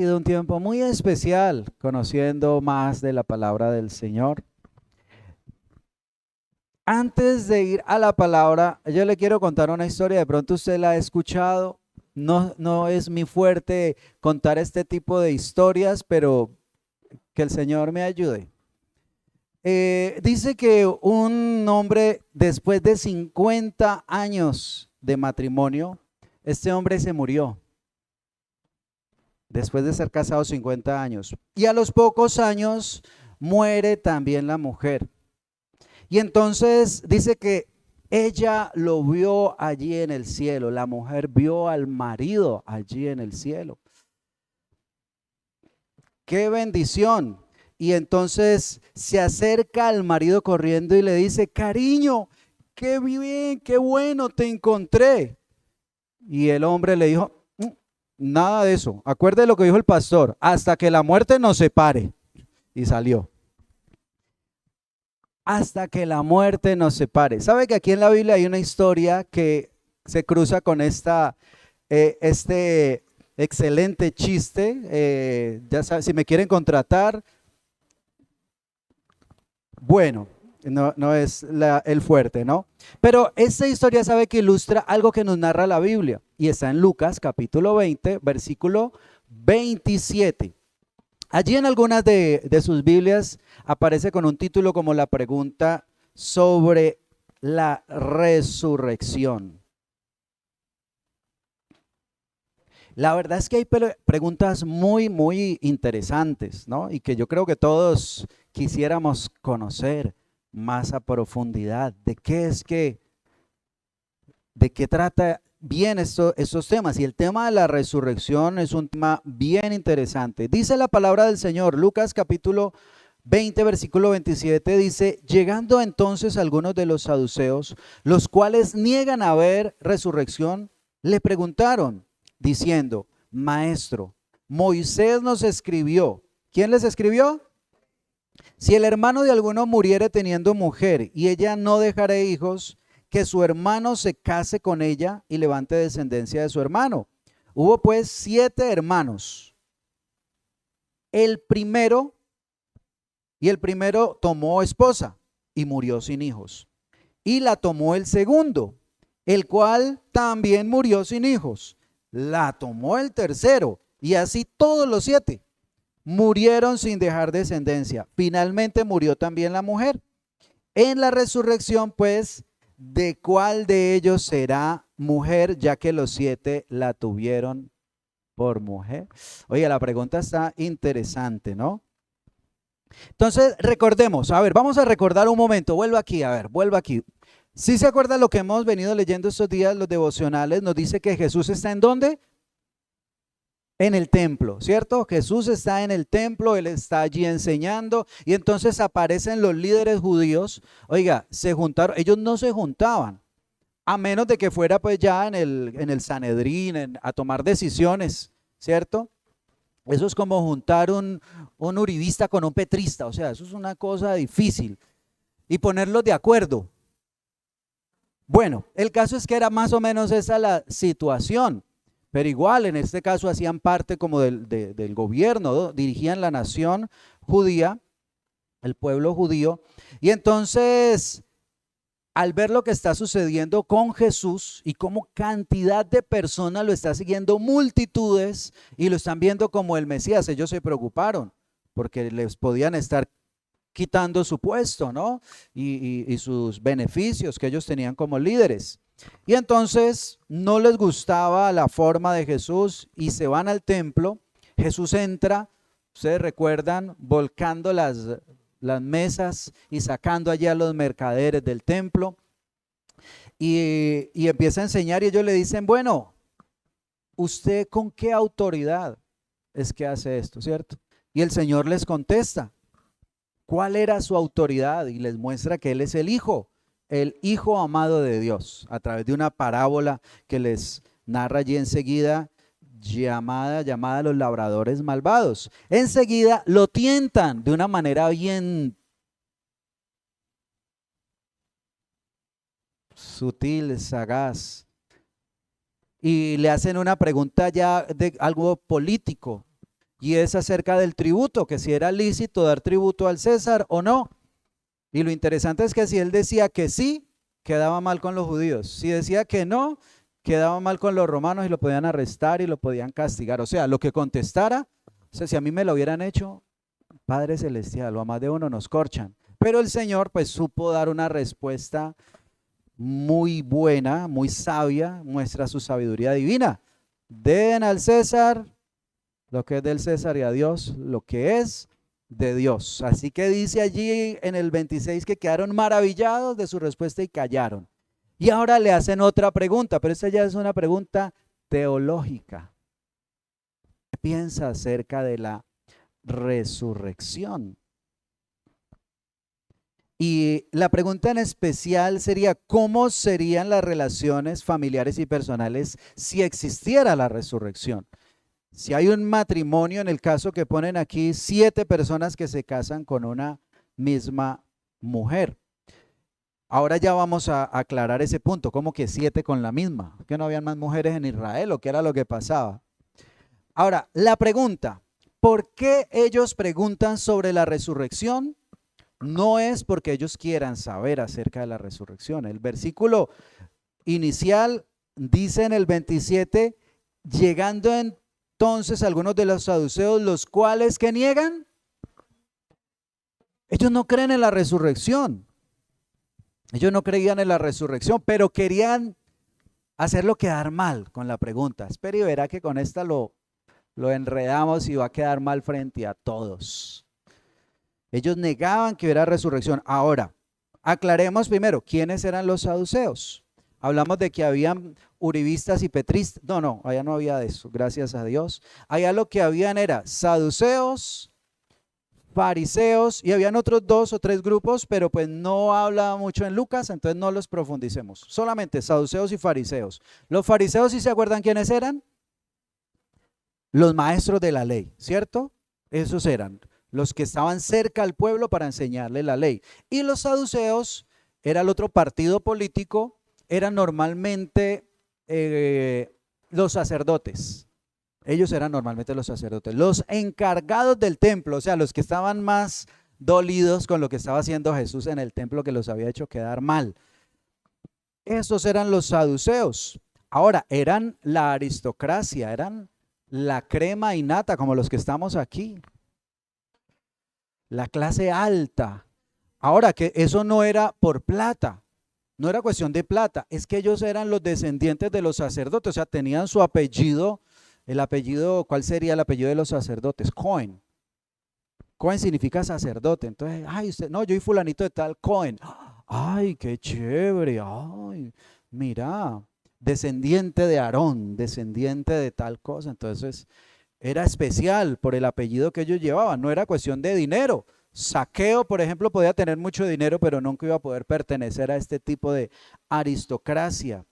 Ha sido un tiempo muy especial conociendo más de la palabra del Señor. Antes de ir a la palabra, yo le quiero contar una historia, de pronto usted la ha escuchado. No es mi fuerte contar este tipo de historias, pero que el Señor me ayude. Dice que un hombre después de 50 años de matrimonio, este hombre se murió después de ser casado 50 años. Y a los pocos años muere también la mujer. Y entonces dice que ella lo vio allí en el cielo, la mujer vio al marido allí en el cielo. ¡Qué bendición! Y entonces se acerca al marido corriendo y le dice: cariño, qué bien, qué bueno, te encontré. Y el hombre le dijo: nada de eso, acuerde lo que dijo el pastor, hasta que la muerte nos separe. Y salió. Hasta que la muerte nos separe. ¿Sabe que aquí en la Biblia hay una historia que se cruza con este excelente chiste? Ya sabe, si me quieren contratar, bueno, no es el fuerte, ¿no? Pero esta historia sabe que ilustra algo que nos narra la Biblia y está en Lucas capítulo 20, versículo 27. Allí en algunas de sus Biblias aparece con un título como la pregunta sobre la resurrección. La verdad es que hay preguntas muy interesantes, ¿no? Y que yo creo que todos quisiéramos conocer más a profundidad de qué trata bien estos temas. Y el tema de la resurrección es un tema bien interesante. Dice la palabra del Señor, Lucas capítulo 20, versículo 27, dice: llegando entonces algunos de los saduceos, los cuales niegan haber resurrección, le preguntaron, diciendo: maestro, Moisés nos escribió. ¿Quién les escribió? Si el hermano de alguno muriere teniendo mujer y ella no dejare hijos, que su hermano se case con ella y levante descendencia de su hermano. Hubo pues 7 hermanos. El primero el primero tomó esposa y murió sin hijos. Y la tomó el segundo, el cual también murió sin hijos. La tomó el tercero, y así todos los 7 murieron sin dejar descendencia. Finalmente murió también la mujer. En la resurrección, pues, ¿de cuál de ellos será mujer, ya que los 7 la tuvieron por mujer? Oye, la pregunta está interesante, ¿no? Entonces, recordemos, a ver, vamos a recordar un momento, vuelvo aquí, a ver, vuelvo aquí. Si se acuerda lo que hemos venido leyendo estos días, los devocionales, nos dice que Jesús está ¿en dónde? En el templo, ¿cierto? Jesús está en el templo, Él está allí enseñando y entonces aparecen los líderes judíos. Oiga, se juntaron, ellos no se juntaban, a menos de que fuera pues ya en el Sanedrín, a tomar decisiones, ¿cierto? Eso es como juntar un uribista con un petrista, o sea, eso es una cosa difícil. Y ponerlos de acuerdo. Bueno, el caso es que era más o menos esa la situación, pero igual en este caso hacían parte como del gobierno, ¿no? Dirigían la nación judía, el pueblo judío, y entonces al ver lo que está sucediendo con Jesús y cómo cantidad de personas lo está siguiendo, multitudes, y lo están viendo como el Mesías, ellos se preocuparon porque les podían estar quitando su puesto, ¿no? Y sus beneficios que ellos tenían como líderes. Y entonces no les gustaba la forma de Jesús y se van al templo. Jesús entra, ustedes recuerdan, volcando las mesas y sacando allá a los mercaderes del templo y empieza a enseñar y ellos le dicen: bueno, ¿usted con qué autoridad es que hace esto, cierto? Y el Señor les contesta cuál era su autoridad y les muestra que Él es el Hijo amado de Dios, a través de una parábola que les narra allí enseguida, llamada los labradores malvados. Enseguida lo tientan de una manera bien sutil, sagaz, y le hacen una pregunta ya de algo político. y es acerca del tributo, que si era lícito dar tributo al César o no. Y lo interesante es que si él decía que sí, quedaba mal con los judíos. Si decía que no, quedaba mal con los romanos y lo podían arrestar y lo podían castigar. O sea, lo que contestara, o sea, si a mí me lo hubieran hecho, Padre Celestial, o a más de uno nos corchan. Pero el Señor pues supo dar una respuesta muy buena, muy sabia, muestra su sabiduría divina. Den al César lo que es del César y a Dios lo que es de Dios. Así que dice allí en el 26 que quedaron maravillados de su respuesta y callaron. Y ahora le hacen otra pregunta, pero esta ya es una pregunta teológica. ¿Qué piensa acerca de la resurrección? Y la pregunta en especial sería, ¿cómo serían las relaciones familiares y personales si existiera la resurrección? Si hay un matrimonio, en el caso que ponen aquí, 7 personas que se casan con una misma mujer. Ahora ya vamos a aclarar ese punto, ¿cómo que 7 con la misma? ¿Que no habían más mujeres en Israel o qué era lo que pasaba? Ahora, la pregunta, ¿por qué ellos preguntan sobre la resurrección? No es porque ellos quieran saber acerca de la resurrección. El versículo inicial dice en el 27, llegando entonces algunos de los saduceos, los cuales que niegan, ellos no creen en la resurrección. Ellos no creían en la resurrección, pero querían hacerlo quedar mal con la pregunta. Espera y verá que con esta lo enredamos y va a quedar mal frente a todos. Ellos negaban que hubiera resurrección. Ahora, aclaremos primero, ¿quiénes eran los saduceos? Hablamos de que habían uribistas y petristas. No, allá no había de eso, gracias a Dios. Allá lo que habían era saduceos, fariseos y habían otros 2 o 3 grupos, pero pues no habla mucho en Lucas, entonces no los profundicemos. Solamente saduceos y fariseos. Los fariseos, ¿sí se acuerdan quiénes eran? Los maestros de la ley, ¿cierto? Esos eran los que estaban cerca al pueblo para enseñarle la ley. Y los saduceos era el otro partido político, eran normalmente los sacerdotes. Ellos eran normalmente los sacerdotes, los encargados del templo, o sea, los que estaban más dolidos con lo que estaba haciendo Jesús en el templo que los había hecho quedar mal. Esos eran los saduceos. Ahora, eran la aristocracia, eran la crema innata, como los que estamos aquí. La clase alta. Ahora, que eso no era por plata, no era cuestión de plata, es que ellos eran los descendientes de los sacerdotes, o sea, tenían su apellido, el apellido, ¿cuál sería el apellido de los sacerdotes? Cohen. Cohen significa sacerdote, entonces, ay, usted, no, yo soy fulanito de tal Cohen. Ay, qué chévere, ay, mira, descendiente de Aarón, descendiente de tal cosa, entonces era especial por el apellido que ellos llevaban, no era cuestión de dinero. Saqueo, por ejemplo, podía tener mucho dinero, pero nunca iba a poder pertenecer a este tipo de aristocracia.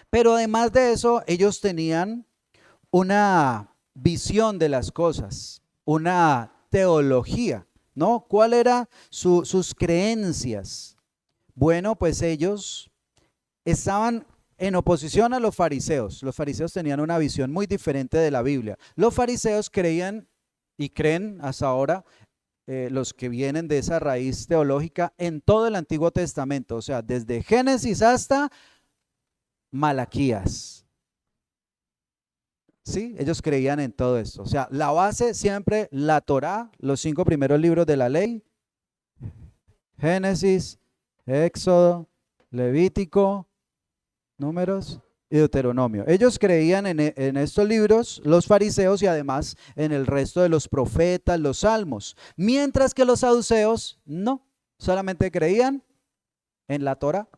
Pero además de eso, ellos tenían una visión de las cosas, una teología, ¿no? ¿Cuál era sus creencias? Bueno, pues ellos estaban en oposición a los fariseos. Los fariseos tenían una visión muy diferente de la Biblia. Los fariseos creían y creen hasta ahora, los que vienen de esa raíz teológica, en todo el Antiguo Testamento, o sea, desde Génesis hasta Malaquías. ¿Sí? Ellos creían en todo esto. O sea, la base siempre la Torá, los 5 primeros libros de la ley, Génesis, Éxodo, Levítico, Números y Deuteronomio. Ellos creían en estos libros, los fariseos, y además en el resto de los profetas, los salmos. Mientras que los saduceos no, solamente creían en la Torá,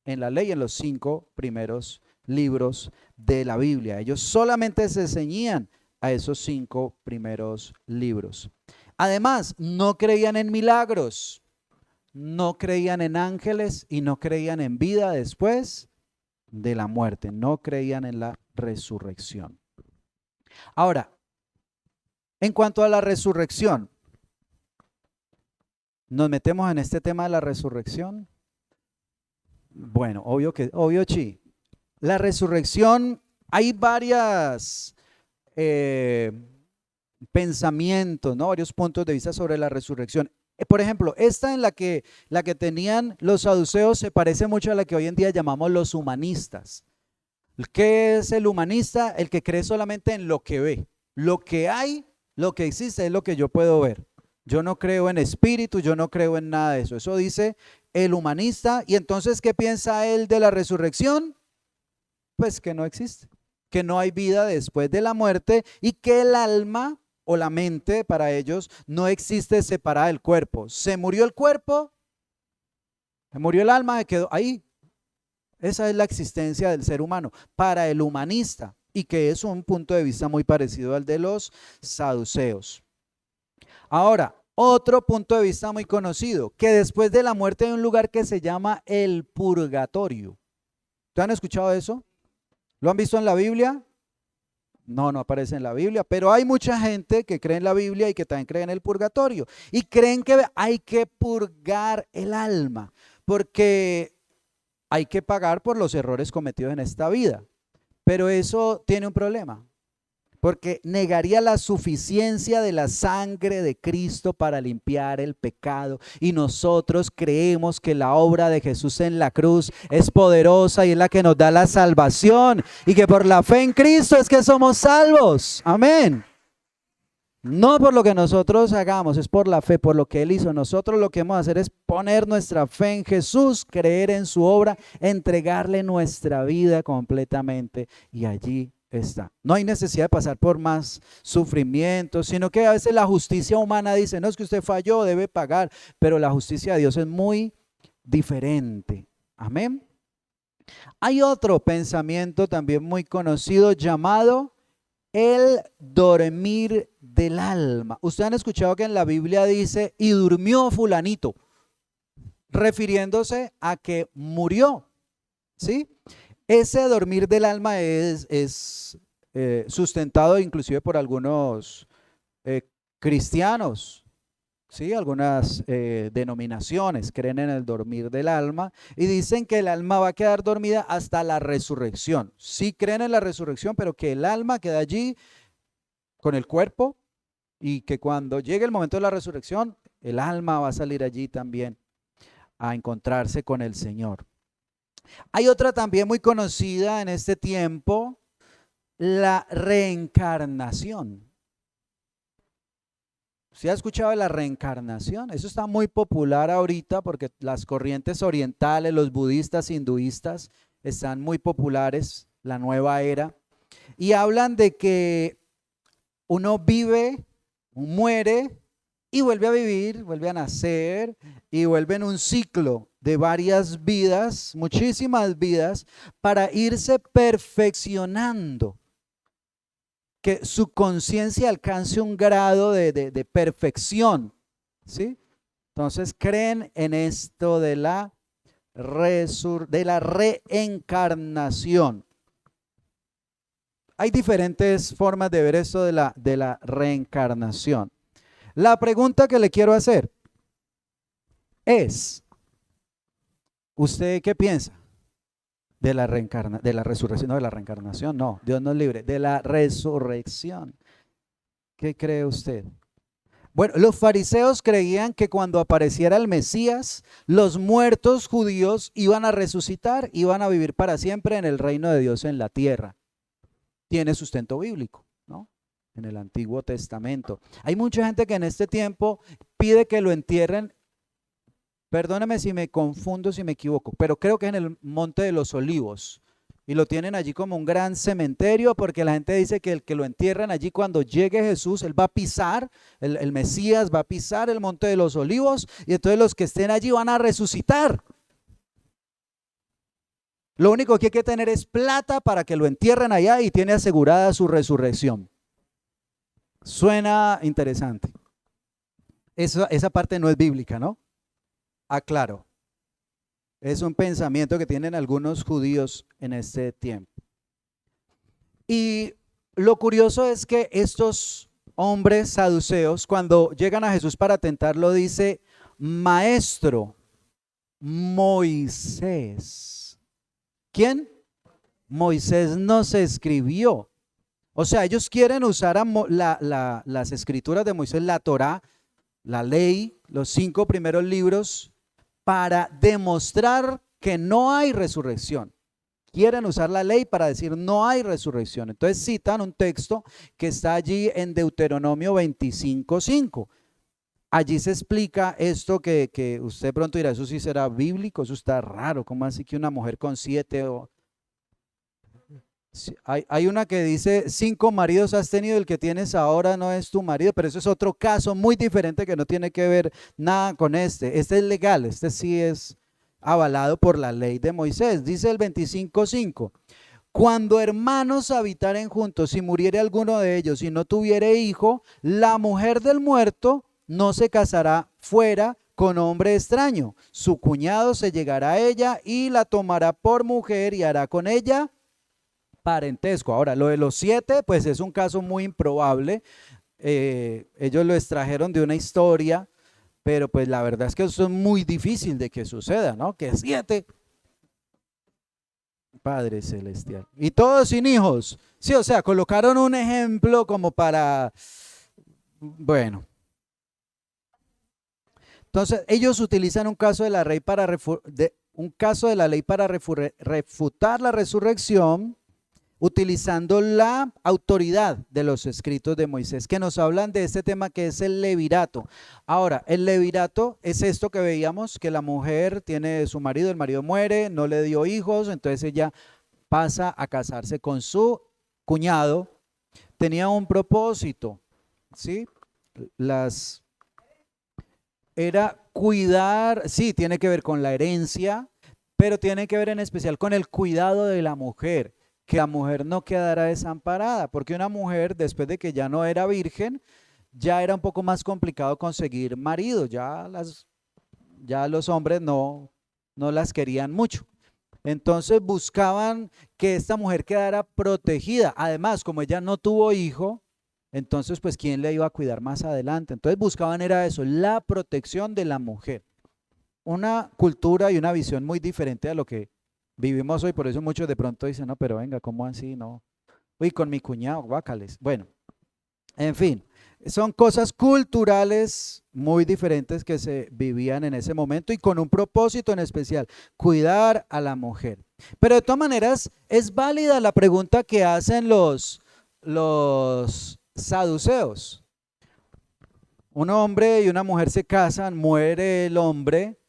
en la ley, en los 5 primeros libros de la Biblia. Ellos solamente se ceñían a esos 5 primeros libros. Además, no creían en milagros, no creían en ángeles y no creían en vida después de la muerte, no creían en la resurrección. Ahora, en cuanto a la resurrección, ¿nos metemos en este tema de la resurrección? Bueno, obvio sí. La resurrección, hay varias pensamientos, ¿no? Varios puntos de vista sobre la resurrección. Por ejemplo, esta en la que tenían los saduceos se parece mucho a la que hoy en día llamamos los humanistas. ¿Qué es el humanista? El que cree solamente en lo que ve. Lo que hay, lo que existe es lo que yo puedo ver. Yo no creo en espíritu, yo no creo en nada de eso. Eso dice el humanista. Y entonces, ¿qué piensa él de la resurrección? Pues que no existe, que no hay vida después de la muerte y que el alma o la mente para ellos no existe separada del cuerpo. Se murió el cuerpo, se murió el alma, se quedó ahí. Esa es la existencia del ser humano para el humanista y que es un punto de vista muy parecido al de los saduceos. Ahora, otro punto de vista muy conocido, que después de la muerte hay un lugar que se llama el purgatorio. ¿Ustedes han escuchado eso? ¿Lo han visto en la Biblia? No, no aparece en la Biblia, pero hay mucha gente que cree en la Biblia y que también cree en el purgatorio. Y creen que hay que purgar el alma, porque hay que pagar por los errores cometidos en esta vida. Pero eso tiene un problema, porque negaría la suficiencia de la sangre de Cristo para limpiar el pecado. Y nosotros creemos que la obra de Jesús en la cruz es poderosa y es la que nos da la salvación. Y que por la fe en Cristo es que somos salvos. Amén. No por lo que nosotros hagamos, es por la fe, por lo que Él hizo. Nosotros lo que vamos a hacer es poner nuestra fe en Jesús, creer en su obra, entregarle nuestra vida completamente y allí está. No hay necesidad de pasar por más sufrimiento, sino que a veces la justicia humana dice, no, es que usted falló, debe pagar, pero la justicia de Dios es muy diferente. Amén. Hay otro pensamiento también muy conocido llamado el dormir del alma. Ustedes han escuchado que en la Biblia dice, y durmió fulanito, refiriéndose a que murió, ¿sí? Ese dormir del alma es sustentado inclusive por algunos cristianos, ¿sí? Algunas denominaciones creen en el dormir del alma y dicen que el alma va a quedar dormida hasta la resurrección. Sí creen en la resurrección, pero que el alma queda allí con el cuerpo y que cuando llegue el momento de la resurrección, el alma va a salir allí también a encontrarse con el Señor. Hay otra también muy conocida en este tiempo, la reencarnación. ¿Se ha escuchado de la reencarnación? Eso está muy popular ahorita porque las corrientes orientales, los budistas, hinduistas, están muy populares, la nueva era, y hablan de que uno vive, muere y vuelve a vivir, vuelve a nacer y vuelve en un ciclo de varias vidas, muchísimas vidas, para irse perfeccionando, que su conciencia alcance un grado de perfección, ¿sí? Entonces creen en esto de la reencarnación. Hay diferentes formas de ver esto de la reencarnación. La pregunta que le quiero hacer es, ¿usted qué piensa de la resurrección? No, de la reencarnación, no, Dios nos libre, de la resurrección. ¿Qué cree usted? Bueno, los fariseos creían que cuando apareciera el Mesías, los muertos judíos iban a resucitar, iban a vivir para siempre en el reino de Dios en la tierra. Tiene sustento bíblico, ¿no? En el Antiguo Testamento. Hay mucha gente que en este tiempo pide que lo entierren, perdóneme si me confundo, si me equivoco, pero creo que es en el Monte de los Olivos. Y lo tienen allí como un gran cementerio porque la gente dice que el que lo entierran allí cuando llegue Jesús, él va a pisar, el Mesías va a pisar el Monte de los Olivos y entonces los que estén allí van a resucitar. Lo único que hay que tener es plata para que lo entierren allá y tiene asegurada su resurrección. Suena interesante. Esa parte no es bíblica, ¿no? Aclaro. Es un pensamiento que tienen algunos judíos en este tiempo. Y lo curioso es que estos hombres saduceos, cuando llegan a Jesús para tentarlo, dice, maestro, Moisés. ¿Quién? Moisés nos escribió. O sea, ellos quieren usar las escrituras de Moisés, la Torá, la ley, los 5 primeros libros, para demostrar que no hay resurrección. Quieren usar la ley para decir no hay resurrección. Entonces citan un texto que está allí en Deuteronomio 25:5. Allí se explica esto que usted pronto dirá, eso sí será bíblico, eso está raro, ¿cómo así que una mujer con 7 o... Sí, hay una que dice 5 maridos has tenido, el que tienes ahora no es tu marido, pero eso es otro caso muy diferente que no tiene que ver nada con este. Este es legal, este sí es avalado por la ley de Moisés. Dice el 25:5, cuando hermanos habitaren juntos, si muriere alguno de ellos y no tuviere hijo, la mujer del muerto no se casará fuera con hombre extraño. Su cuñado se llegará a ella y la tomará por mujer y hará con ella parentesco. Ahora, lo de los 7, pues es un caso muy improbable. Ellos lo extrajeron de una historia, pero pues la verdad es que eso es muy difícil de que suceda, ¿no? Que 7, Padre Celestial. Y todos sin hijos. Sí, o sea, colocaron un ejemplo como para, bueno. Entonces, ellos utilizan un caso de la ley para refutar la resurrección, utilizando la autoridad de los escritos de Moisés, que nos hablan de este tema que es el levirato. Ahora, el levirato es esto que veíamos, que la mujer tiene su marido, el marido muere, no le dio hijos, entonces ella pasa a casarse con su cuñado. Tenía un propósito, ¿sí? Era cuidar, sí, tiene que ver con la herencia, pero tiene que ver en especial con el cuidado de la mujer, que la mujer no quedara desamparada, porque una mujer después de que ya no era virgen, ya era un poco más complicado conseguir marido, ya los hombres no las querían mucho. Entonces buscaban que esta mujer quedara protegida. Además, como ella no tuvo hijo, entonces pues ¿quién le iba a cuidar más adelante? Entonces buscaban era eso, la protección de la mujer. Una cultura y una visión muy diferente a lo que vivimos hoy. Por eso muchos de pronto dicen, no, pero venga, ¿cómo así? No. Uy, con mi cuñado, guácales. Bueno, en fin, son cosas culturales muy diferentes que se vivían en ese momento y con un propósito en especial, cuidar a la mujer. Pero de todas maneras, es válida la pregunta que hacen los saduceos. Un hombre y una mujer se casan, muere el hombre,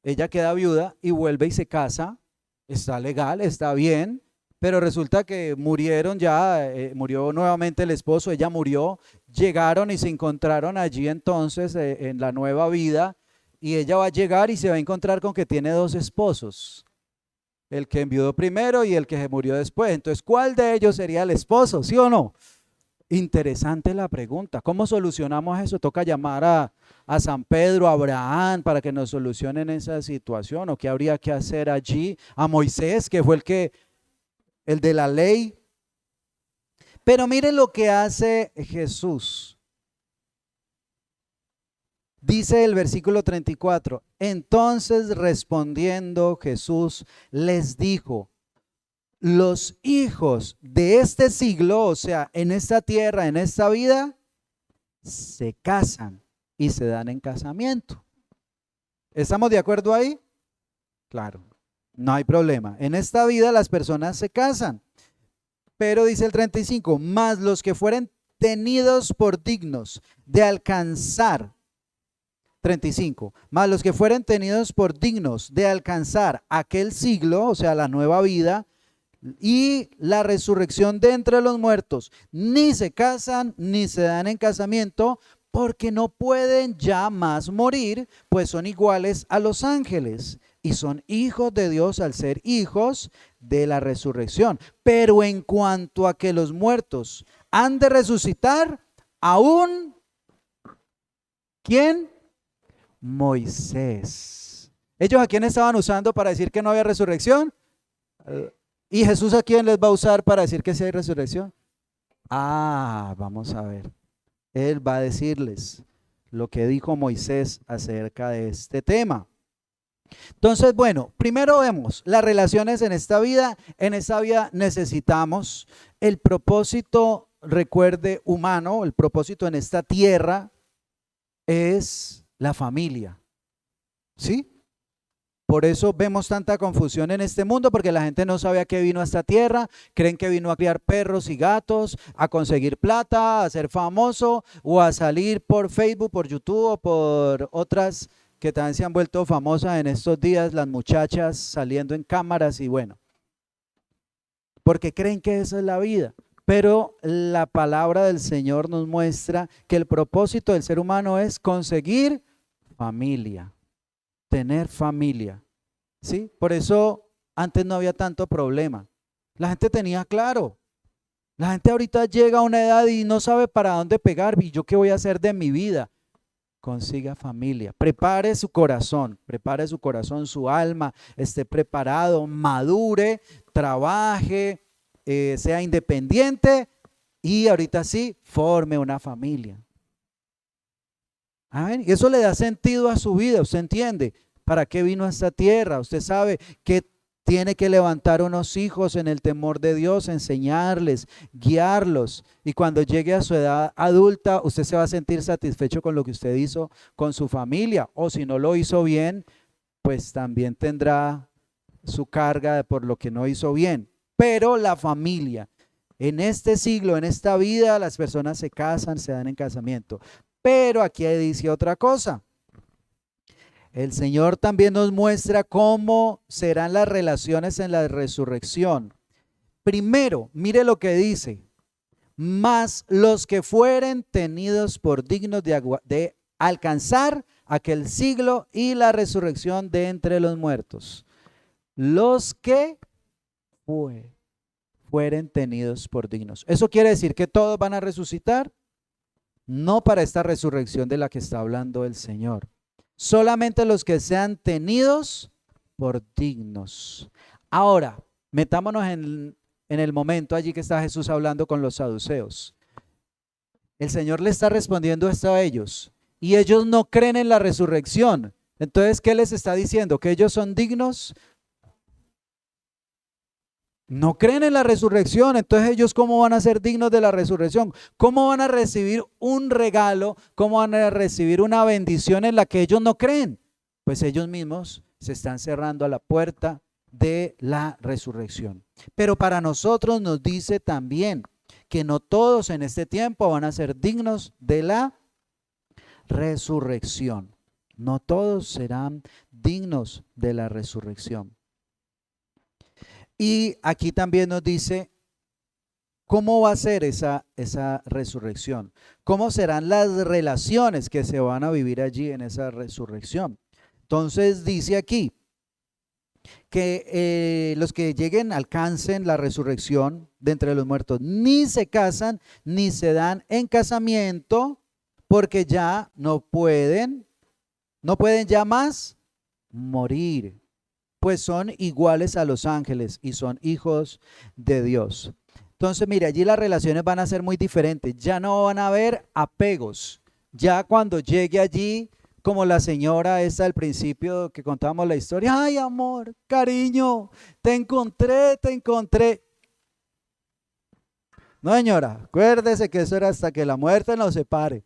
ella queda viuda y vuelve y se casa, está legal, está bien, pero resulta que murieron ya, murió nuevamente el esposo, ella murió, llegaron y se encontraron allí entonces en la nueva vida, y ella va a llegar y se va a encontrar con que tiene 2 esposos, el que enviudó primero y el que se murió después. Entonces, ¿cuál de ellos sería el esposo? ¿Sí o no? Interesante la pregunta. ¿Cómo solucionamos eso? Toca llamar a San Pedro, a Abraham, para que nos solucionen esa situación. ¿O qué habría que hacer allí? A Moisés, que fue el de la ley. Pero mire lo que hace Jesús. Dice el versículo 34, entonces respondiendo Jesús les dijo, los hijos de este siglo, o sea, en esta tierra, en esta vida, se casan y se dan en casamiento. ¿Estamos de acuerdo ahí? Claro, no hay problema. En esta vida las personas se casan, pero dice el 35, más los que fueren tenidos por dignos de alcanzar, 35, más los que fueren tenidos por dignos de alcanzar aquel siglo, o sea, la nueva vida, y la resurrección de entre los muertos, ni se casan ni se dan en casamiento, porque no pueden ya más morir, pues son iguales a los ángeles y son hijos de Dios al ser hijos de la resurrección. Pero en cuanto a que los muertos han de resucitar, aún, ¿quién? Moisés. ¿Ellos a quién estaban usando para decir que no había resurrección? ¿Y Jesús a quién les va a usar para decir que sí hay resurrección? Vamos a ver. Él va a decirles lo que dijo Moisés acerca de este tema. Entonces, bueno, primero vemos las relaciones en esta vida. En esta vida necesitamos el propósito, recuerde, humano, el propósito en esta tierra es la familia, ¿sí? Por eso vemos tanta confusión en este mundo, porque la gente no sabe a qué vino a esta tierra, creen que vino a criar perros y gatos, a conseguir plata, a ser famoso o a salir por Facebook, por YouTube o por otras que también se han vuelto famosas en estos días, las muchachas saliendo en cámaras y bueno, porque creen que esa es la vida. Pero la palabra del Señor nos muestra que el propósito del ser humano es conseguir familia, tener familia, ¿sí? Por eso antes no había tanto problema. La gente tenía claro. La gente ahorita llega a una edad y no sabe para dónde pegar. ¿Y yo qué voy a hacer de mi vida? Consiga familia, prepare su corazón, su alma, esté preparado, madure, trabaje, sea independiente y ahorita sí, forme una familia. Amén. Y eso le da sentido a su vida, usted entiende para qué vino a esta tierra, usted sabe que tiene que levantar unos hijos en el temor de Dios, enseñarles, guiarlos. Y cuando llegue a su edad adulta, usted se va a sentir satisfecho con lo que usted hizo con su familia. O si no lo hizo bien, pues también tendrá su carga por lo que no hizo bien. Pero la familia, en este siglo, en esta vida, las personas se casan, se dan en casamiento. Pero aquí dice otra cosa. El Señor también nos muestra cómo serán las relaciones en la resurrección. Primero, mire lo que dice: mas los que fueren tenidos por dignos de alcanzar aquel siglo y la resurrección de entre los muertos. Los que fueren tenidos por dignos. ¿Eso quiere decir que todos van a resucitar? No para esta resurrección de la que está hablando el Señor. Solamente los que sean tenidos por dignos. Ahora, metámonos en el momento allí que está Jesús hablando con los saduceos. El Señor le está respondiendo esto a ellos y ellos no creen en la resurrección. Entonces, ¿qué les está diciendo? ¿Que ellos son dignos? No creen en la resurrección, entonces ellos ¿cómo van a ser dignos de la resurrección? ¿Cómo van a recibir un regalo? ¿Cómo van a recibir una bendición en la que ellos no creen? Pues ellos mismos se están cerrando a la puerta de la resurrección. Pero para nosotros nos dice también que no todos en este tiempo van a ser dignos de la resurrección. No todos serán dignos de la resurrección. Y aquí también nos dice cómo va a ser esa resurrección, cómo serán las relaciones que se van a vivir allí en esa resurrección. Entonces dice aquí que los que lleguen alcancen la resurrección de entre los muertos, ni se casan ni se dan en casamiento, porque ya no pueden ya más morir, pues son iguales a los ángeles y son hijos de Dios. Entonces, mire, allí las relaciones van a ser muy diferentes. Ya no van a haber apegos. Ya cuando llegue allí, como la señora esta al principio que contábamos la historia, ay amor, cariño, te encontré, te encontré. No señora, acuérdese que eso era hasta que la muerte nos separe.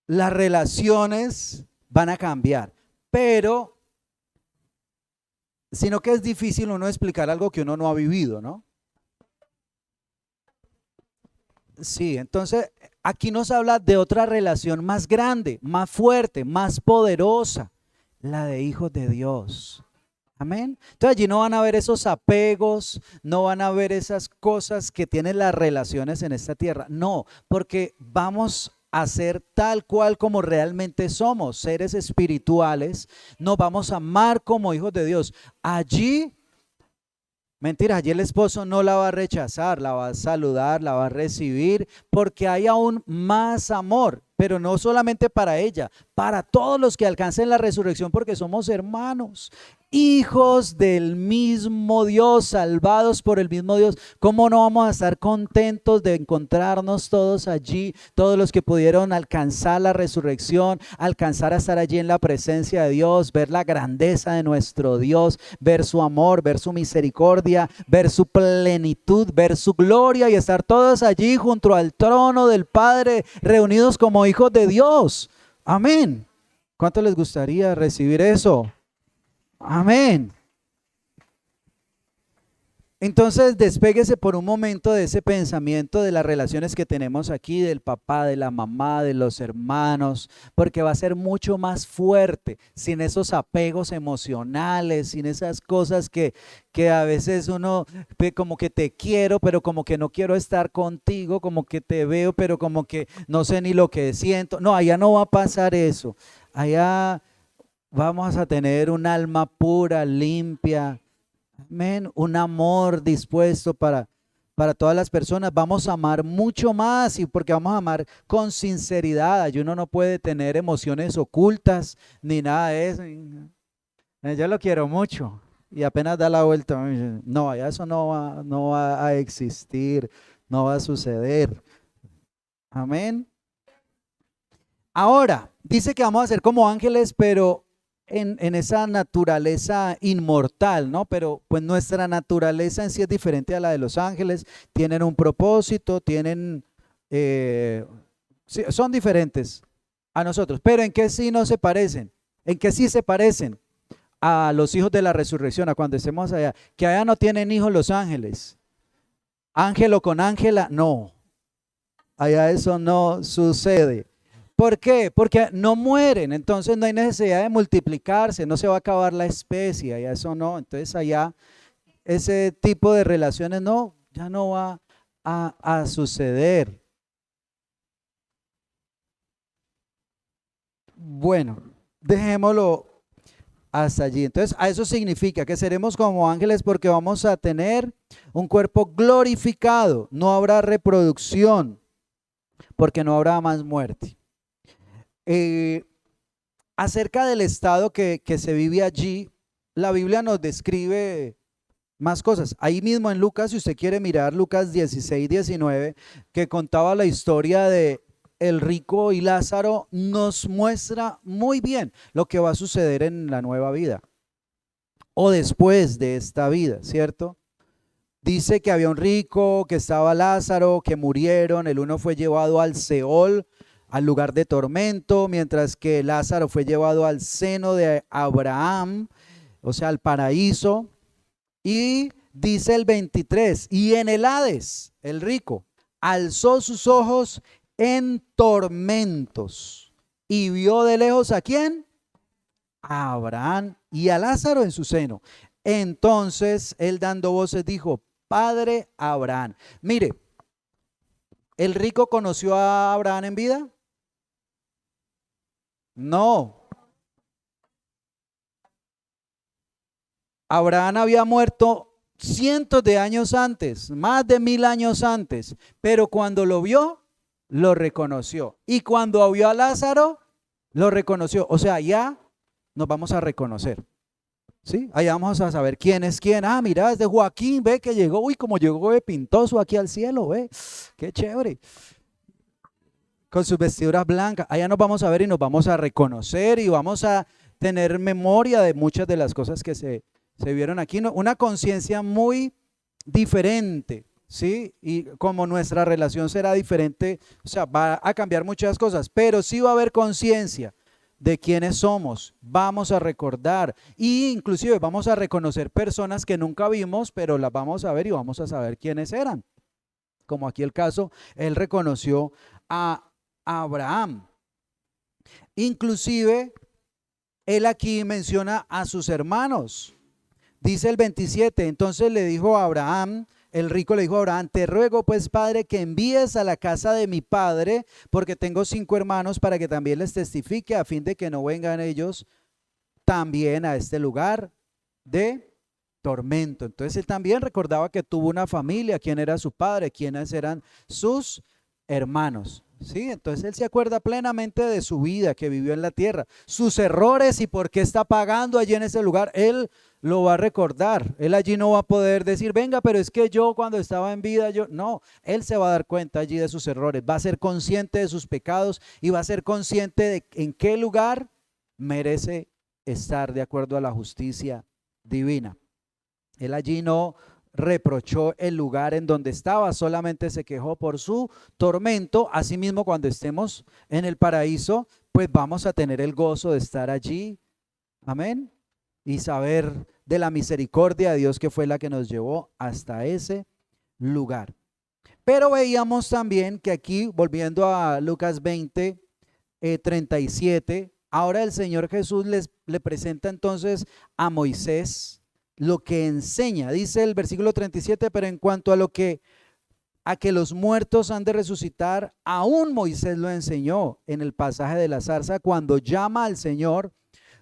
Las relaciones van a cambiar, pero sino que es difícil uno explicar algo que uno no ha vivido, ¿no? Sí, entonces aquí nos habla de otra relación más grande, más fuerte, más poderosa, la de hijos de Dios. Amén. Entonces allí no van a ver esos apegos, no van a ver esas cosas que tienen las relaciones en esta tierra. No, porque vamos a ser tal cual como realmente somos, seres espirituales. Nos vamos a amar como hijos de Dios. Allí, mentira, allí el esposo no la va a rechazar, la va a saludar, la va a recibir, porque hay aún más amor, pero no solamente para ella, para todos los que alcancen la resurrección, porque somos hermanos. hijos del mismo Dios, salvados por el mismo Dios. ¿Cómo no vamos a estar contentos de encontrarnos todos allí, todos los que pudieron alcanzar la resurrección, alcanzar a estar allí en la presencia de Dios, ver la grandeza de nuestro Dios, ver su amor, ver su misericordia, ver su plenitud, ver su gloria y estar todos allí junto al trono del Padre, reunidos como hijos de Dios? Amén. ¿Cuánto les gustaría recibir eso? Amén. Entonces despéguese por un momento de ese pensamiento de las relaciones que tenemos aquí, del papá, de la mamá, de los hermanos, porque va a ser mucho más fuerte sin esos apegos emocionales, sin esas cosas que a veces uno ve como que te quiero, pero como que no quiero estar contigo, como que te veo, pero como que no sé ni lo que siento. No, allá no va a pasar eso. Allá vamos a tener un alma pura, limpia, amén, un amor dispuesto para todas las personas. Vamos a amar mucho más y porque vamos a amar con sinceridad. Y uno no puede tener emociones ocultas ni nada de eso. Yo lo quiero mucho y apenas da la vuelta. No, ya eso no va a existir, no va a suceder. Amén. Ahora, dice que vamos a ser como ángeles, pero en esa naturaleza inmortal, ¿no? Pero pues nuestra naturaleza en sí es diferente a la de los ángeles, tienen un propósito, sí, son diferentes a nosotros, pero ¿en qué sí no se parecen? ¿En qué sí se parecen? A los hijos de la resurrección, a cuando estemos allá, que allá no tienen hijos los ángeles. Ángelo con ángela, no, allá eso no sucede. ¿Por qué? Porque no mueren, entonces no hay necesidad de multiplicarse, no se va a acabar la especie, y eso no. Entonces allá ese tipo de relaciones no, ya no va a suceder. Bueno, dejémoslo hasta allí. Entonces a eso significa que seremos como ángeles porque vamos a tener un cuerpo glorificado, no habrá reproducción, porque no habrá más muerte. Acerca del estado que se vive allí, la Biblia nos describe más cosas. Ahí mismo en Lucas, si usted quiere mirar Lucas 16, 19, que contaba la historia de el rico y Lázaro, nos muestra muy bien lo que va a suceder en la nueva vida o después de esta vida, ¿cierto? Dice que había un rico, que estaba Lázaro, que murieron, el uno fue llevado al Seol, al lugar de tormento, mientras que Lázaro fue llevado al seno de Abraham, o sea, al paraíso. Y dice el 23, y en el Hades, el rico, alzó sus ojos en tormentos y vio de lejos ¿a quién? A Abraham y a Lázaro en su seno. Entonces él dando voces dijo, Padre Abraham. Mire, ¿el rico conoció a Abraham en vida? No. Abraham había muerto cientos de años antes, más de 1000 años antes, pero cuando lo vio, lo reconoció. Y cuando vio a Lázaro, lo reconoció. O sea, ya nos vamos a reconocer. ¿Sí? Allá vamos a saber quién es quién. Ah, mira, es de Joaquín, ve que llegó. Uy, como llegó de pintoso aquí al cielo, ve. Qué chévere. Con sus vestiduras blancas. Allá nos vamos a ver y nos vamos a reconocer y vamos a tener memoria de muchas de las cosas que se vieron aquí. Una conciencia muy diferente, ¿sí? Y como nuestra relación será diferente, o sea, va a cambiar muchas cosas, pero sí va a haber conciencia de quiénes somos, vamos a recordar e inclusive vamos a reconocer personas que nunca vimos, pero las vamos a ver y vamos a saber quiénes eran. Como aquí el caso, él reconoció a Abraham. Inclusive, él aquí menciona a sus hermanos. Dice el 27, entonces le dijo a Abraham, el rico le dijo a Abraham, te ruego pues, padre, que envíes a la casa de mi padre, porque tengo 5 hermanos, para que también les testifique, a fin de que no vengan ellos también a este lugar de tormento. Entonces él también recordaba que tuvo una familia, quién era su padre, quiénes eran sus hermanos, ¿sí? Entonces él se acuerda plenamente de su vida que vivió en la tierra, sus errores y por qué está pagando allí en ese lugar. Él lo va a recordar. Él allí no va a poder decir, venga, pero es que yo cuando estaba en vida, yo no. Él se va a dar cuenta allí de sus errores, va a ser consciente de sus pecados y va a ser consciente de en qué lugar merece estar de acuerdo a la justicia divina. Él allí no reprochó el lugar en donde estaba, solamente se quejó por su tormento. Asimismo, cuando estemos en el paraíso, pues vamos a tener el gozo de estar allí, amén, y saber de la misericordia de Dios que fue la que nos llevó hasta ese lugar. Pero veíamos también que aquí, volviendo a Lucas 20, 37, ahora el Señor Jesús le presenta entonces a Moisés lo que enseña. Dice el versículo 37, pero en cuanto a que los muertos han de resucitar, aún Moisés lo enseñó en el pasaje de la zarza cuando llama al Señor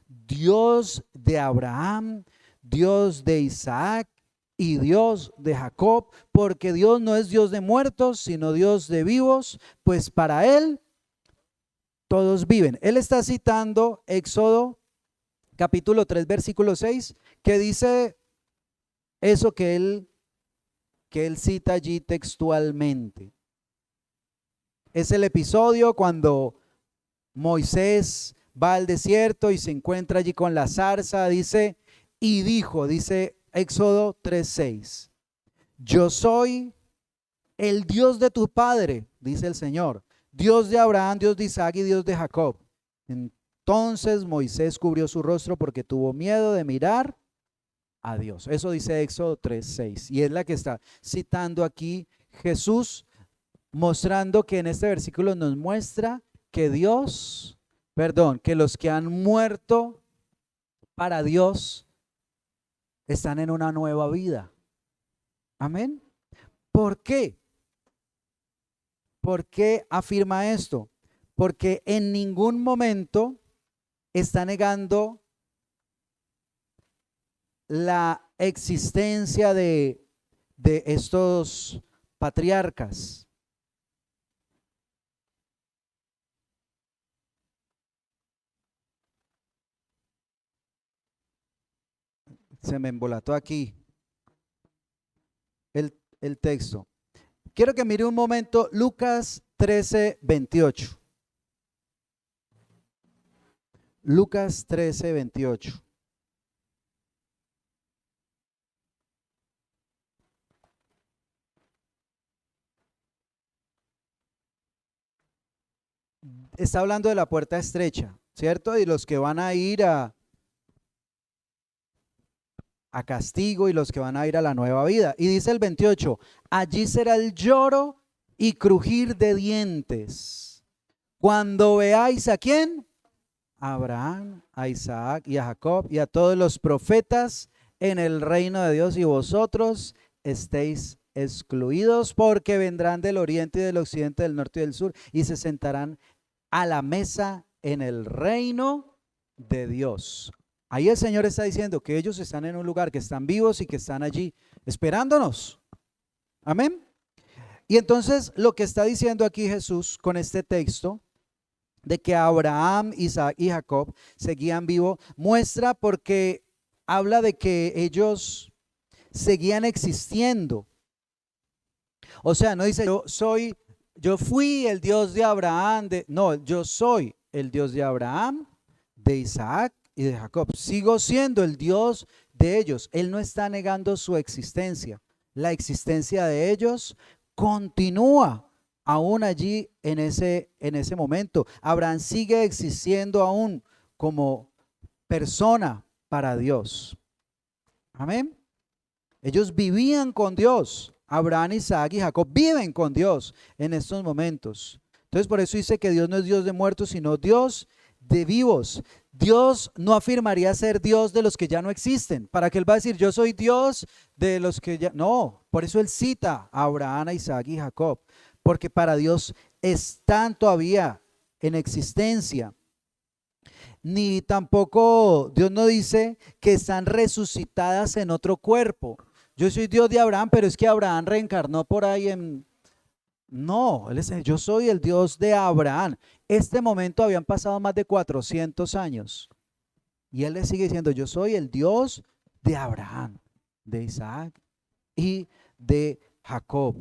Dios de Abraham, Dios de Isaac y Dios de Jacob, porque Dios no es Dios de muertos, sino Dios de vivos, pues para Él todos viven. Él está citando Éxodo capítulo 3, versículo 6, que dice eso que él cita allí textualmente. Es el episodio cuando Moisés va al desierto y se encuentra allí con la zarza, dice, y dijo, dice Éxodo 3:6, yo soy el Dios de tu padre, dice el Señor, Dios de Abraham, Dios de Isaac y Dios de Jacob. Entonces Moisés cubrió su rostro porque tuvo miedo de mirar a Dios. Eso dice Éxodo 3:6 y es la que está citando aquí Jesús, mostrando que en este versículo nos muestra que que los que han muerto para Dios están en una nueva vida. Amén. ¿Por qué? ¿Por qué afirma esto? Porque en ningún momento está negando la existencia de estos patriarcas. Se me embolató aquí el texto. Quiero que mire un momento Lucas 13:28. Lucas 13:28. Está hablando de la puerta estrecha, ¿cierto? Y los que van a ir a castigo y los que van a ir a la nueva vida. Y dice el 28, allí será el lloro y crujir de dientes. Cuando veáis ¿a quién? A Abraham, a Isaac y a Jacob y a todos los profetas en el reino de Dios y vosotros estéis excluidos porque vendrán del oriente y del occidente, del norte y del sur y se sentarán a la mesa en el reino de Dios. Ahí el Señor está diciendo que ellos están en un lugar, que están vivos y que están allí esperándonos. Amén. Y entonces lo que está diciendo aquí Jesús con este texto de que Abraham, Isaac y Jacob seguían vivos, muestra porque habla de que ellos seguían existiendo. O sea, no dice yo fui el Dios de Abraham, no, yo soy el Dios de Abraham, de Isaac y de Jacob. Sigo siendo el Dios de ellos. Él no está negando su existencia. La existencia de ellos continúa aún allí en ese momento. Abraham sigue existiendo aún como persona para Dios. Amén. Ellos vivían con Dios. Abraham, Isaac y Jacob viven con Dios en estos momentos. Entonces por eso dice que Dios no es Dios de muertos, sino Dios de vivos. Dios no afirmaría ser Dios de los que ya no existen. ¿Para qué Él va a decir yo soy Dios de los que ya? No, por eso Él cita a Abraham, a Isaac y Jacob. Porque para Dios están todavía en existencia. Ni tampoco Dios no dice que están resucitadas en otro cuerpo. Yo soy Dios de Abraham, pero es que Abraham reencarnó por ahí No, él dice, yo soy el Dios de Abraham. Este momento habían pasado más de 400 años. Y él le sigue diciendo, yo soy el Dios de Abraham, de Isaac y de Jacob.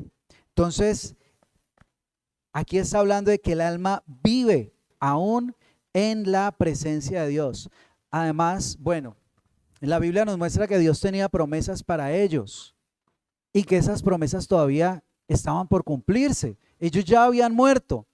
Entonces, aquí está hablando de que el alma vive aún en la presencia de Dios. Además, bueno, la Biblia nos muestra que Dios tenía promesas para ellos y que esas promesas todavía estaban por cumplirse. Ellos ya habían muerto,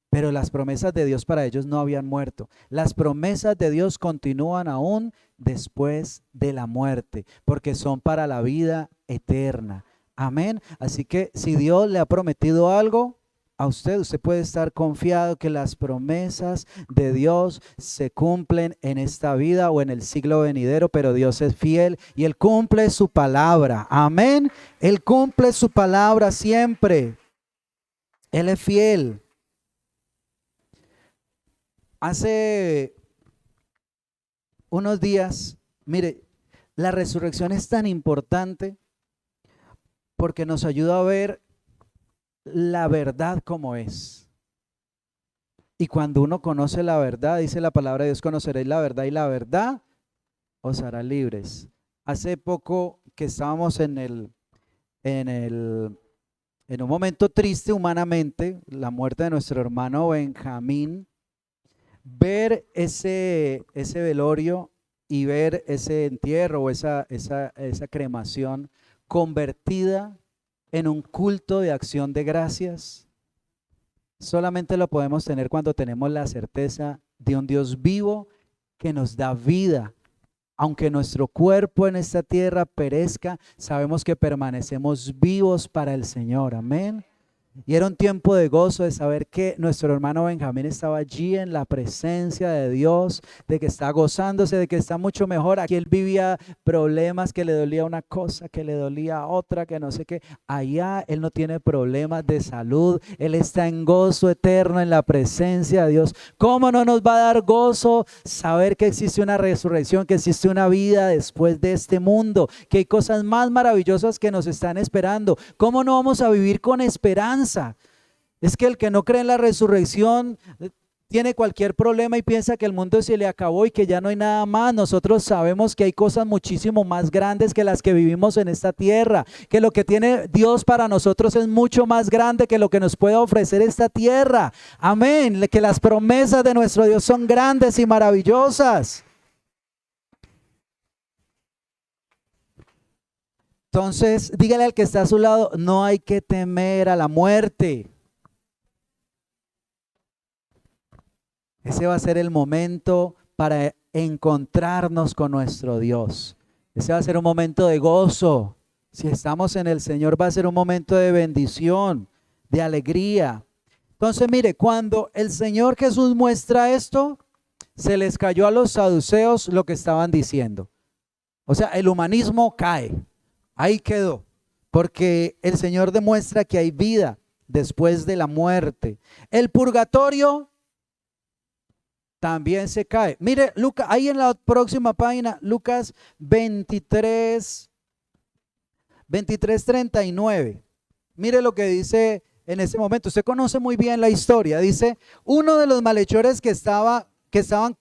pero las promesas de Dios para ellos no habían muerto. Las promesas de Dios continúan aún después de la muerte, porque son para la vida eterna. Amén. Así que si Dios le ha prometido algo a usted, usted puede estar confiado que las promesas de Dios se cumplen en esta vida o en el siglo venidero, pero Dios es fiel y Él cumple su palabra. Amén. Él cumple su palabra siempre. Él es fiel. Hace unos días, mire, la resurrección es tan importante porque nos ayuda a ver la verdad como es. Y cuando uno conoce la verdad, dice la palabra de Dios, conoceréis la verdad y la verdad os hará libres. Hace poco que estábamos en un momento triste humanamente, la muerte de nuestro hermano Benjamín, ver ese velorio y ver ese entierro o esa cremación convertida en un culto de acción de gracias, solamente lo podemos tener cuando tenemos la certeza de un Dios vivo que nos da vida. Aunque nuestro cuerpo en esta tierra perezca, sabemos que permanecemos vivos para el Señor. Amén. Y era un tiempo de gozo de saber que nuestro hermano Benjamín estaba allí en la presencia de Dios, de que está gozándose, de que está mucho mejor. Aquí él vivía problemas, que le dolía una cosa, que le dolía otra, que no sé qué. Allá él no tiene problemas de salud, él está en gozo eterno en la presencia de Dios. ¿Cómo no nos va a dar gozo saber que existe una resurrección, que existe una vida después de este mundo, que hay cosas más maravillosas que nos están esperando? ¿Cómo no vamos a vivir con esperanza? Es que el que no cree en la resurrección tiene cualquier problema y piensa que el mundo se le acabó y que ya no hay nada más. Nosotros sabemos que hay cosas muchísimo más grandes que las que vivimos en esta tierra, que lo que tiene Dios para nosotros es mucho más grande que lo que nos puede ofrecer esta tierra. Amén, que las promesas de nuestro Dios son grandes y maravillosas. Entonces, dígale al que está a su lado, no hay que temer a la muerte. Ese va a ser el momento para encontrarnos con nuestro Dios. Ese va a ser un momento de gozo. Si estamos en el Señor, va a ser un momento de bendición, de alegría. Entonces, mire, cuando el Señor Jesús muestra esto, se les cayó a los saduceos lo que estaban diciendo. O sea, el humanismo cae. Ahí quedó, porque el Señor demuestra que hay vida después de la muerte. El purgatorio también se cae. Mire, Lucas, ahí en la próxima página, Lucas 23:39. Mire lo que dice en ese momento. Usted conoce muy bien la historia. Dice, uno de los malhechores que estaban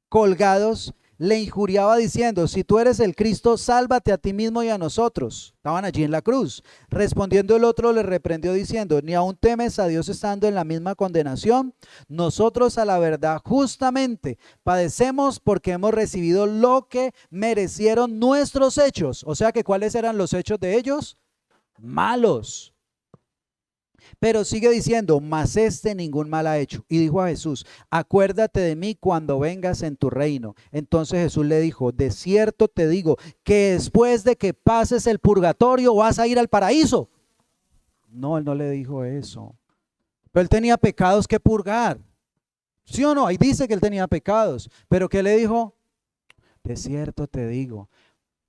colgados le injuriaba diciendo, si tú eres el Cristo, sálvate a ti mismo y a nosotros. Estaban allí en la cruz. Respondiendo el otro le reprendió diciendo, ni aún temes a Dios estando en la misma condenación. Nosotros a la verdad justamente padecemos porque hemos recibido lo que merecieron nuestros hechos. O sea que ¿cuáles eran los hechos de ellos? Malos. Pero sigue diciendo, mas este ningún mal ha hecho. Y dijo a Jesús, acuérdate de mí cuando vengas en tu reino. Entonces Jesús le dijo, de cierto te digo que después de que pases el purgatorio vas a ir al paraíso. No, él no le dijo eso. Pero él tenía pecados que purgar. ¿Sí o no? Ahí dice que él tenía pecados. Pero ¿qué le dijo? De cierto te digo,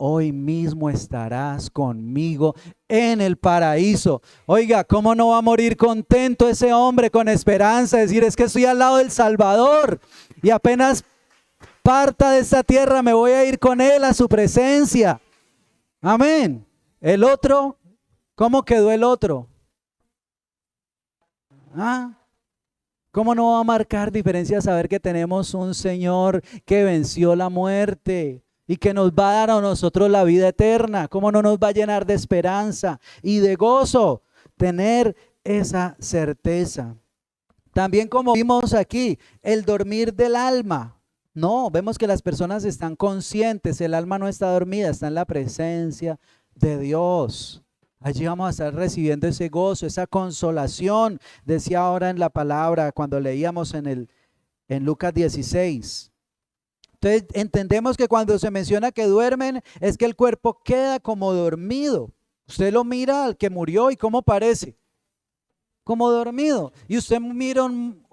hoy mismo estarás conmigo en el paraíso. Oiga, ¿cómo no va a morir contento ese hombre con esperanza? Decir, es que estoy al lado del Salvador y apenas parta de esta tierra me voy a ir con él a su presencia. Amén. El otro, ¿cómo quedó el otro? ¿Ah? ¿Cómo no va a marcar diferencia saber que tenemos un Señor que venció la muerte y que nos va a dar a nosotros la vida eterna? ¿Cómo no nos va a llenar de esperanza y de gozo tener esa certeza? También, como vimos aquí, el dormir del alma. No, vemos que las personas están conscientes, el alma no está dormida, está en la presencia de Dios. Allí vamos a estar recibiendo ese gozo, esa consolación. Decía ahora en la palabra cuando leíamos en Lucas 16. Entonces entendemos que cuando se menciona que duermen es que el cuerpo queda como dormido. Usted lo mira al que murió y ¿cómo parece? Como dormido. Y usted mira un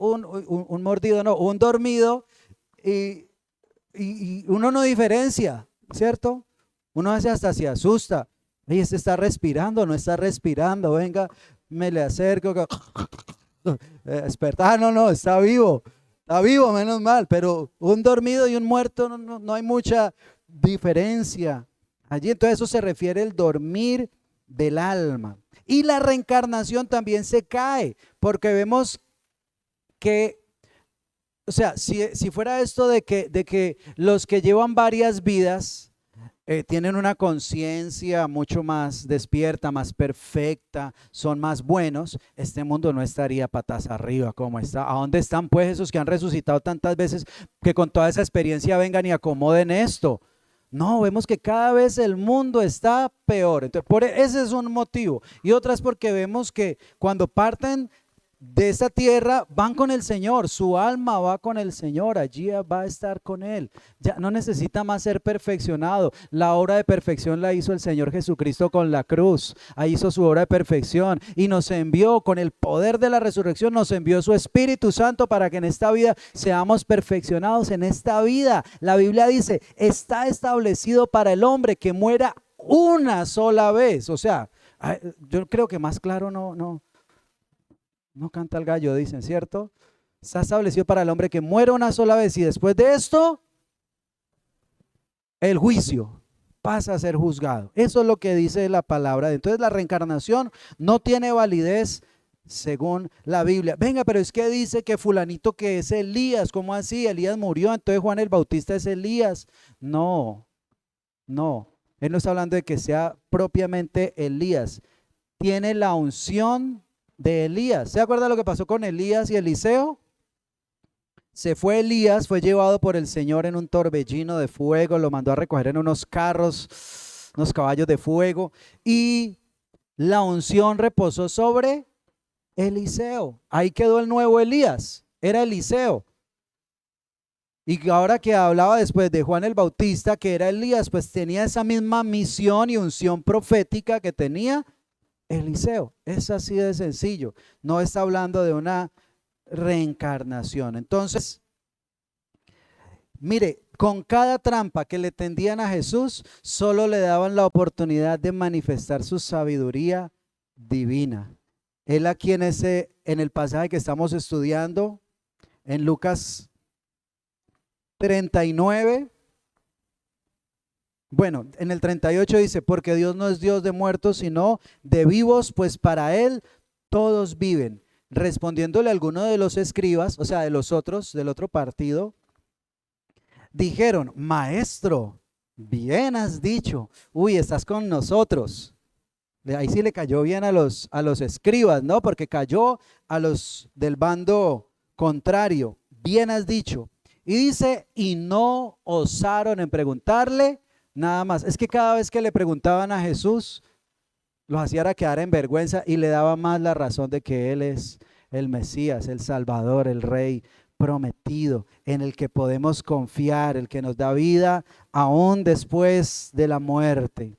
mordido, no, un dormido y, y uno no diferencia, ¿cierto? Uno hace hasta se asusta. Y este está respirando, no está respirando, venga, me le acerco. Despertar, no, está vivo, menos mal, pero un dormido y un muerto no hay mucha diferencia. Allí entonces eso se refiere al dormir del alma. Y la reencarnación también se cae, porque vemos que, o sea, si fuera esto de que los que llevan varias vidas tienen una conciencia mucho más despierta, más perfecta, son más buenos, este mundo no estaría patas arriba como está. ¿A dónde están pues esos que han resucitado tantas veces que con toda esa experiencia vengan y acomoden esto? No, vemos que cada vez el mundo está peor. Entonces, ese es un motivo. Y otra es porque vemos que cuando parten de esta tierra van con el Señor, su alma va con el Señor, allí va a estar con Él. Ya no necesita más ser perfeccionado. La obra de perfección la hizo el Señor Jesucristo con la cruz. Ahí hizo su obra de perfección y nos envió con el poder de la resurrección, nos envió su Espíritu Santo para que en esta vida seamos perfeccionados. En esta vida, la Biblia dice, está establecido para el hombre que muera una sola vez. O sea, yo creo que más claro no canta el gallo, dicen, ¿cierto? Está establecido para el hombre que muera una sola vez y después de esto, el juicio, pasa a ser juzgado. Eso es lo que dice la palabra. Entonces la reencarnación no tiene validez según la Biblia. Venga, pero es que dice que fulanito que es Elías, ¿cómo así? Elías murió, entonces Juan el Bautista es Elías. No, él no está hablando de que sea propiamente Elías. Tiene la unción de Elías. ¿Se acuerda lo que pasó con Elías y Eliseo? Se fue Elías, fue llevado por el Señor en un torbellino de fuego, lo mandó a recoger en unos carros, unos caballos de fuego, y la unción reposó sobre Eliseo. Ahí quedó el nuevo Elías, era Eliseo. Y ahora que hablaba después de Juan el Bautista, que era Elías, pues tenía esa misma misión y unción profética que tenía Eliseo. Es así de sencillo. No está hablando de una reencarnación. Entonces, mire, con cada trampa que le tendían a Jesús, solo le daban la oportunidad de manifestar su sabiduría divina. Él aquí en el pasaje que estamos estudiando, en Lucas 39, bueno, en el 38 dice, porque Dios no es Dios de muertos, sino de vivos, pues para Él todos viven. Respondiéndole a alguno de los escribas, o sea, de los otros, del otro partido, dijeron, maestro, bien has dicho. Uy, estás con nosotros. Ahí sí le cayó bien a los escribas, ¿no? Porque cayó a los del bando contrario. Bien has dicho. Y dice, y no osaron en preguntarle nada más. Es que cada vez que le preguntaban a Jesús, los hacía quedar en vergüenza y le daba más la razón de que Él es el Mesías, el Salvador, el Rey prometido, en el que podemos confiar, el que nos da vida aún después de la muerte.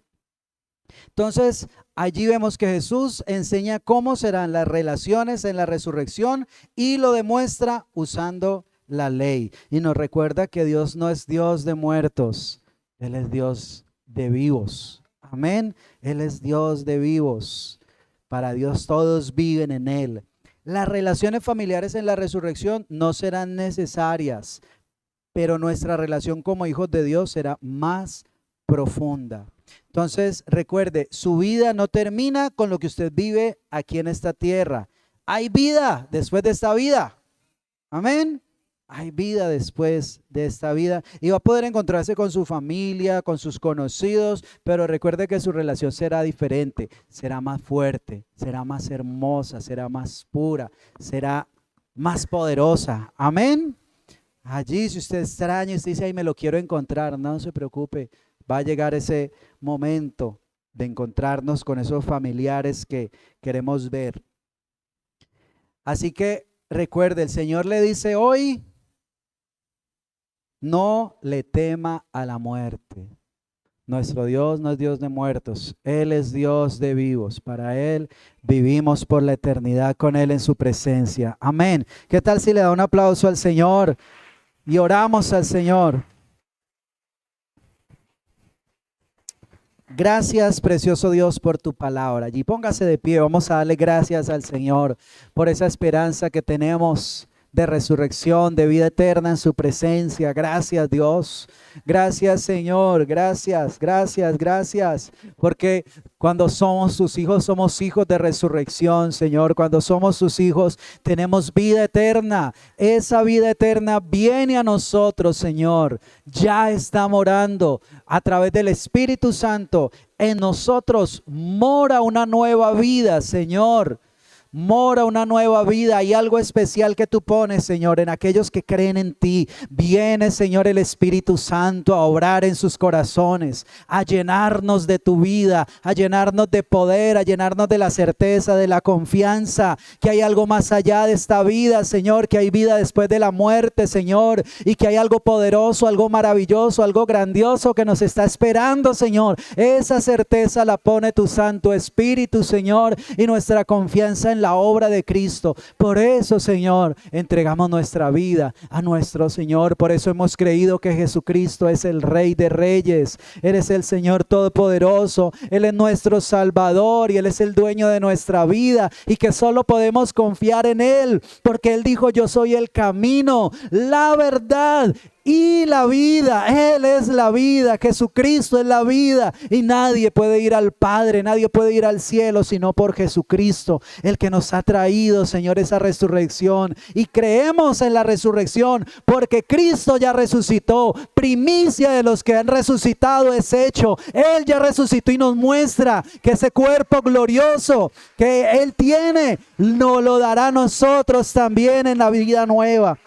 Entonces, allí vemos que Jesús enseña cómo serán las relaciones en la resurrección y lo demuestra usando la ley. Y nos recuerda que Dios no es Dios de muertos, Él es Dios de vivos. Amén. Él es Dios de vivos. Para Dios todos viven en Él. Las relaciones familiares en la resurrección no serán necesarias, pero nuestra relación como hijos de Dios será más profunda. Entonces, recuerde, su vida no termina con lo que usted vive aquí en esta tierra. Hay vida después de esta vida. Amén. Hay vida después de esta vida y va a poder encontrarse con su familia, con sus conocidos, pero recuerde que su relación será diferente, será más fuerte, será más hermosa, será más pura, será más poderosa. Amén. Allí, si usted extraña y usted dice, ay, me lo quiero encontrar, no se preocupe, va a llegar ese momento de encontrarnos con esos familiares que queremos ver. Así que recuerde, el Señor le dice hoy, no le tema a la muerte. Nuestro Dios no es Dios de muertos, Él es Dios de vivos. Para Él vivimos por la eternidad con Él en su presencia. Amén. ¿Qué tal si le da un aplauso al Señor y oramos al Señor? Gracias, precioso Dios, por tu palabra. Allí póngase de pie, vamos a darle gracias al Señor por esa esperanza que tenemos de resurrección, de vida eterna en su presencia. Gracias, Dios. Gracias, Señor. Gracias, gracias, gracias. Porque cuando somos sus hijos, somos hijos de resurrección, Señor. Cuando somos sus hijos, tenemos vida eterna. Esa vida eterna viene a nosotros, Señor. Ya está morando a través del Espíritu Santo. En nosotros mora una nueva vida, Señor. Mora una nueva vida. Hay algo especial que tú pones, Señor, en aquellos que creen en ti. Viene, Señor, el Espíritu Santo a obrar en sus corazones, a llenarnos de tu vida, a llenarnos de poder, a llenarnos de la certeza, de la confianza, que hay algo más allá de esta vida, Señor, que hay vida después de la muerte, Señor, y que hay algo poderoso, algo maravilloso, algo grandioso que nos está esperando, Señor. Esa certeza la pone tu Santo Espíritu, Señor, y nuestra confianza en la obra de Cristo. Por eso, Señor, entregamos nuestra vida a nuestro Señor. Por eso hemos creído que Jesucristo es el Rey de Reyes. Él es el Señor Todopoderoso. Él es nuestro Salvador y Él es el dueño de nuestra vida y que solo podemos confiar en Él porque Él dijo: yo soy el camino, la verdad y la vida. Él es la vida, Jesucristo es la vida y nadie puede ir al Padre, nadie puede ir al cielo sino por Jesucristo, el que nos ha traído, Señor, esa resurrección, y creemos en la resurrección porque Cristo ya resucitó. Primicia de los que han resucitado es hecho. Él ya resucitó y nos muestra que ese cuerpo glorioso que Él tiene nos lo dará a nosotros también en la vida nueva.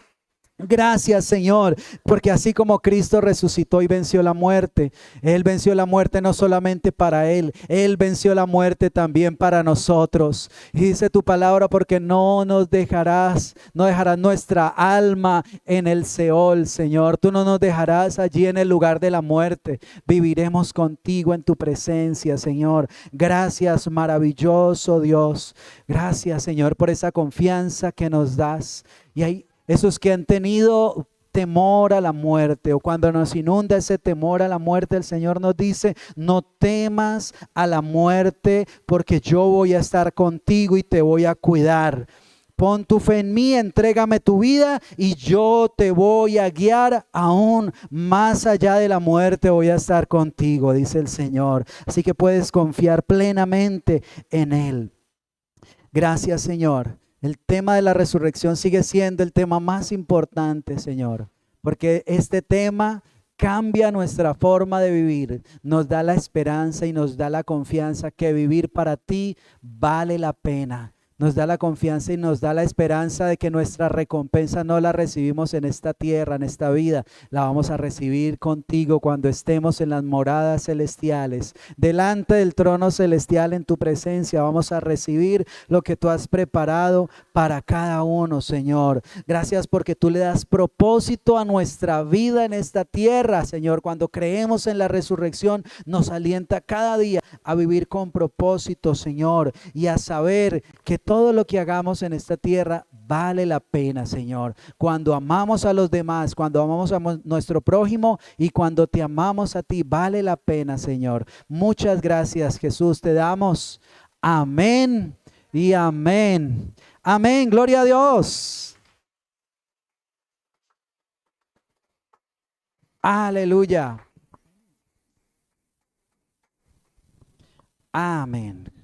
Gracias, Señor, porque así como Cristo resucitó y venció la muerte, Él venció la muerte no solamente para Él, Él venció la muerte también para nosotros. Y dice tu palabra, porque no nos dejarás, no dejarás nuestra alma en el Seol, Señor. Tú no nos dejarás allí en el lugar de la muerte. Viviremos contigo en tu presencia, Señor. Gracias, maravilloso Dios. Gracias, Señor, por esa confianza que nos das. Y hay esos que han tenido temor a la muerte, o cuando nos inunda ese temor a la muerte, el Señor nos dice: no temas a la muerte, porque yo voy a estar contigo y te voy a cuidar. Pon tu fe en mí, entrégame tu vida y yo te voy a guiar aún más allá de la muerte. Voy a estar contigo, dice el Señor. Así que puedes confiar plenamente en Él. Gracias, Señor. El tema de la resurrección sigue siendo el tema más importante, Señor, porque este tema cambia nuestra forma de vivir, nos da la esperanza y nos da la confianza que vivir para ti vale la pena. Nos da la confianza y nos da la esperanza de que nuestra recompensa no la recibimos en esta tierra, en esta vida. La vamos a recibir contigo cuando estemos en las moradas celestiales. Delante del trono celestial en tu presencia vamos a recibir lo que tú has preparado para cada uno, Señor. Gracias porque tú le das propósito a nuestra vida en esta tierra, Señor. Cuando creemos en la resurrección, nos alienta cada día a vivir con propósito, Señor, y a saber que todo lo que hagamos en esta tierra vale la pena, Señor. Cuando amamos a los demás, cuando amamos a nuestro prójimo y cuando te amamos a ti, vale la pena, Señor. Muchas gracias, Jesús, te damos. Amén y amén. Amén, gloria a Dios. Aleluya. Amén.